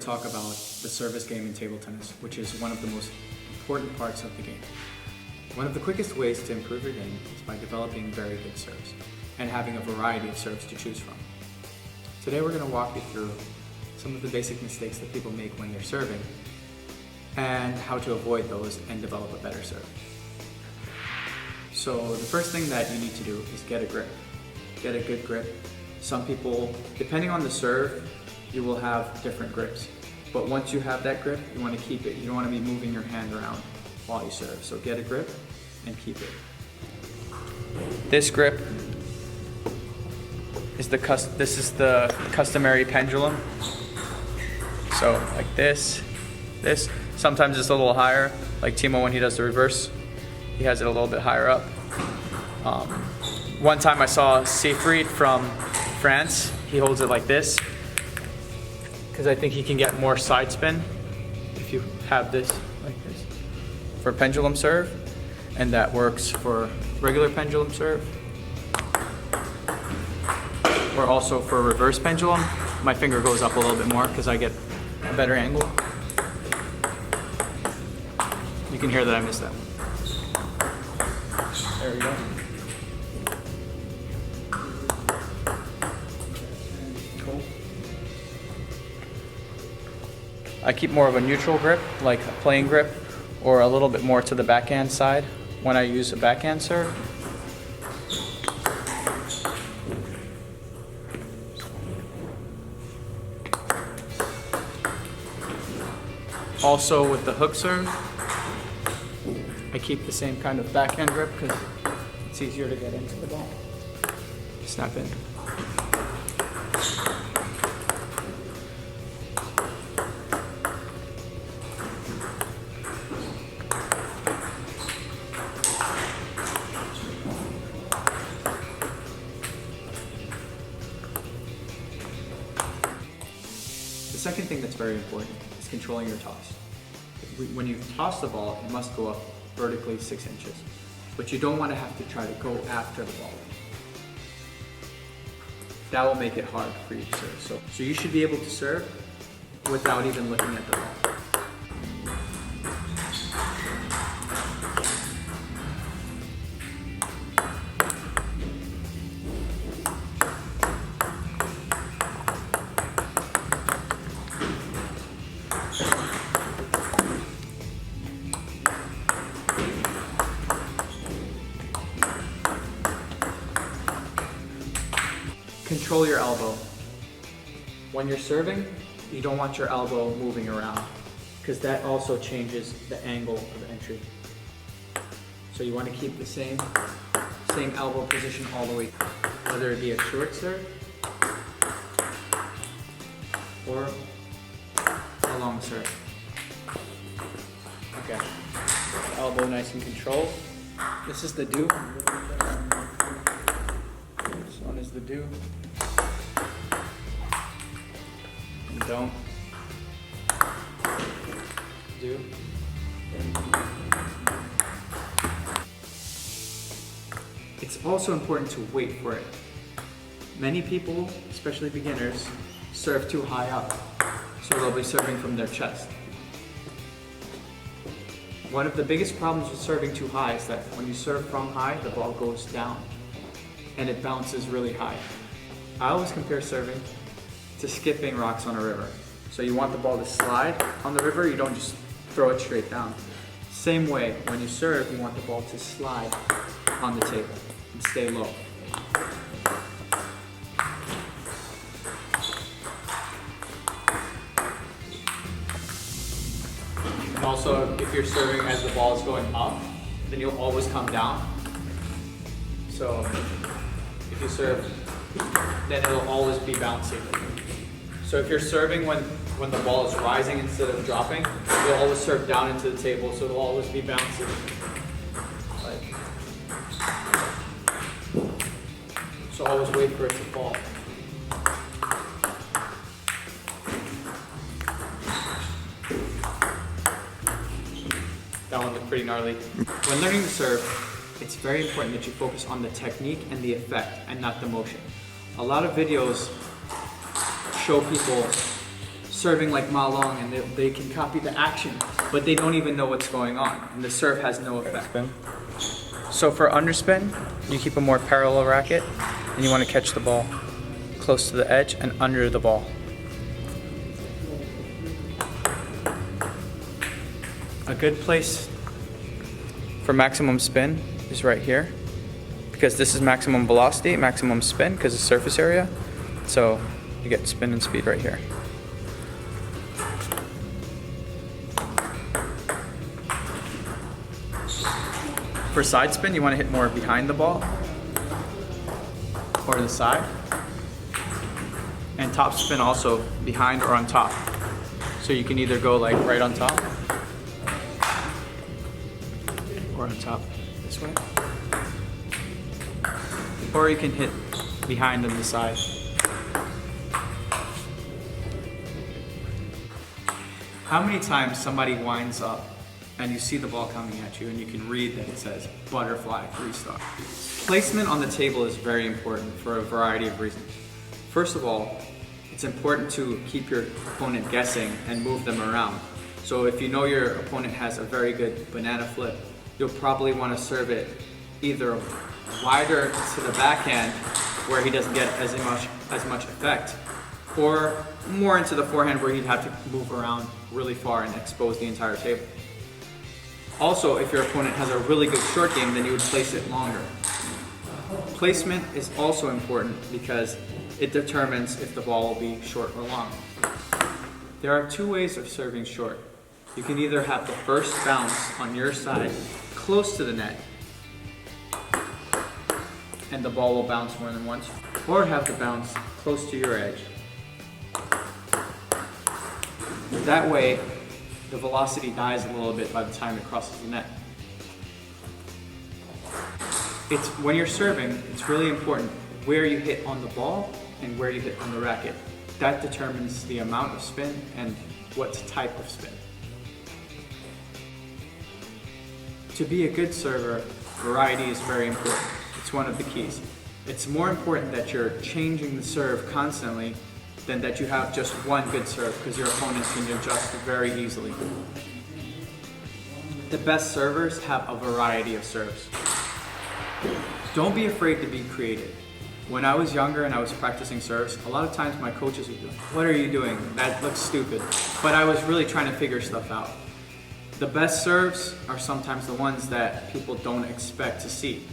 talk about the service game in table tennis, which is one of the most important parts of the game. One of the quickest ways to improve your game is by developing very good serves and having a variety of serves to choose from. Today we're going to walk you through some of the basic mistakes that people make when they're serving and how to avoid those and develop a better serve. So the first thing that you need to do is get a grip. Get a good grip. Some people, depending on the serve, you will have different grips. But once you have that grip, you want to keep it. You don't want to be moving your hand around while you serve. So get a grip and keep it. This grip is the customary pendulum. So like this. Sometimes it's a little higher, like Timo when he does the reverse. He has it a little bit higher up. One time I saw Siegfried from France. He holds it like this because I think he can get more side spin if you have this like this for pendulum serve, and that works for regular pendulum serve. Or also for reverse pendulum, my finger goes up a little bit more because I get a better angle. You can hear that I missed that one. There we go. Cool. I keep more of a neutral grip, like a playing grip, or a little bit more to the backhand side when I use a backhand serve. Also with the hook serve, I keep the same kind of backhand grip because it's easier to get into the ball. Snap in. The second thing that's very important is controlling your toss. When you toss the ball, it must go up vertically 6 inches, but you don't want to have to try to go after the ball. That will make it hard for you to serve. So you should be able to serve without even looking at the ball. Control your elbow. When you're serving, you don't want your elbow moving around because that also changes the angle of entry. So you want to keep the same elbow position all the way, whether it be a short serve or a long serve. Okay, elbow nice and controlled. This is the do. This one is the do. And don't. Do. It's also important to wait for it. Many people, especially beginners, serve too high up, so they'll be serving from their chest. One of the biggest problems with serving too high is that when you serve from high, the ball goes down and it bounces really high. I always compare serving to skipping rocks on a river. So you want the ball to slide on the river, you don't just throw it straight down. Same way, when you serve, you want the ball to slide on the table and stay low. Also, if you're serving as the ball is going up, then you'll always come down. So if you serve, then it'll always be bouncing. So if you're serving when the ball is rising instead of dropping, you'll always serve down into the table, so it'll always be bouncing. So always wait for it to fall. That one looked pretty gnarly. When learning to serve, it's very important that you focus on the technique and the effect and not the motion. A lot of videos show people serving like Ma Long, and they can copy the action, but they don't even know what's going on, and the serve has no effect. Spin. So for underspin, you keep a more parallel racket, and you want to catch the ball close to the edge and under the ball. A good place for maximum spin is right here, because this is maximum velocity, maximum spin because of surface area. So you get spin and speed right here. For side spin, you want to hit more behind the ball or the side. And top spin also behind or on top. So you can either go like right on top or on top this way. Or you can hit behind on the side. How many times somebody winds up and you see the ball coming at you and you can read that it says butterfly 3-star. Placement on the table is very important for a variety of reasons. First of all, it's important to keep your opponent guessing and move them around. So if you know your opponent has a very good banana flip, you'll probably want to serve it either wider to the backhand where he doesn't get as much effect, or more into the forehand where he'd have to move around really far and expose the entire table. Also, if your opponent has a really good short game, then you would place it longer. Placement is also important because it determines if the ball will be short or long. There are two ways of serving short. You can either have the first bounce on your side close to the net, and the ball will bounce more than once, or have the bounce close to your edge. That way, the velocity dies a little bit by the time it crosses the net. When you're serving, it's really important where you hit on the ball and where you hit on the racket. That determines the amount of spin and what type of spin. To be a good server, variety is very important. It's one of the keys. It's more important that you're changing the serve constantly than that you have just one good serve, because your opponent can adjust very easily. The best servers have a variety of serves. Don't be afraid to be creative. When I was younger and I was practicing serves, a lot of times my coaches would be like, "What are you doing? That looks stupid." But I was really trying to figure stuff out. The best serves are sometimes the ones that people don't expect to see.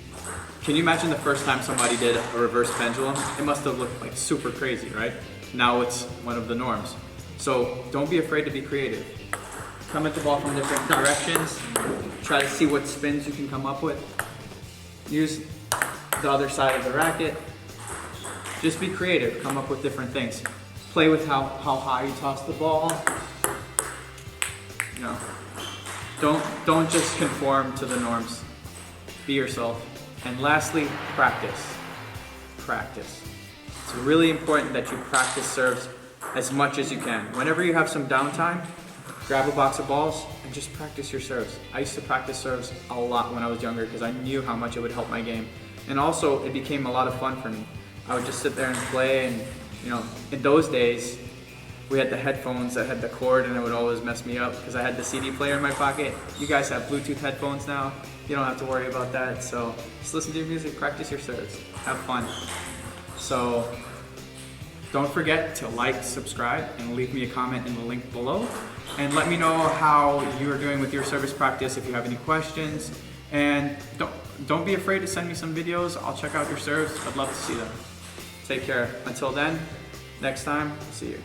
Can you imagine the first time somebody did a reverse pendulum? It must have looked like super crazy, right? Now it's one of the norms. So don't be afraid to be creative. Come at the ball from different directions. Try to see what spins you can come up with. Use the other side of the racket. Just be creative, come up with different things. Play with how high you toss the ball. You know, don't just conform to the norms. Be yourself. And lastly, practice. Practice. It's really important that you practice serves as much as you can. Whenever you have some downtime, grab a box of balls and just practice your serves. I used to practice serves a lot when I was younger because I knew how much it would help my game. And also, it became a lot of fun for me. I would just sit there and play, and you know, in those days, we had the headphones that had the cord, and it would always mess me up because I had the CD player in my pocket. You guys have Bluetooth headphones now. You don't have to worry about that. So just listen to your music, practice your serves, have fun. So don't forget to like, subscribe, and leave me a comment in the link below. And let me know how you are doing with your service practice, if you have any questions. And don't be afraid to send me some videos. I'll check out your serves. I'd love to see them. Take care. Until then, next time, see you.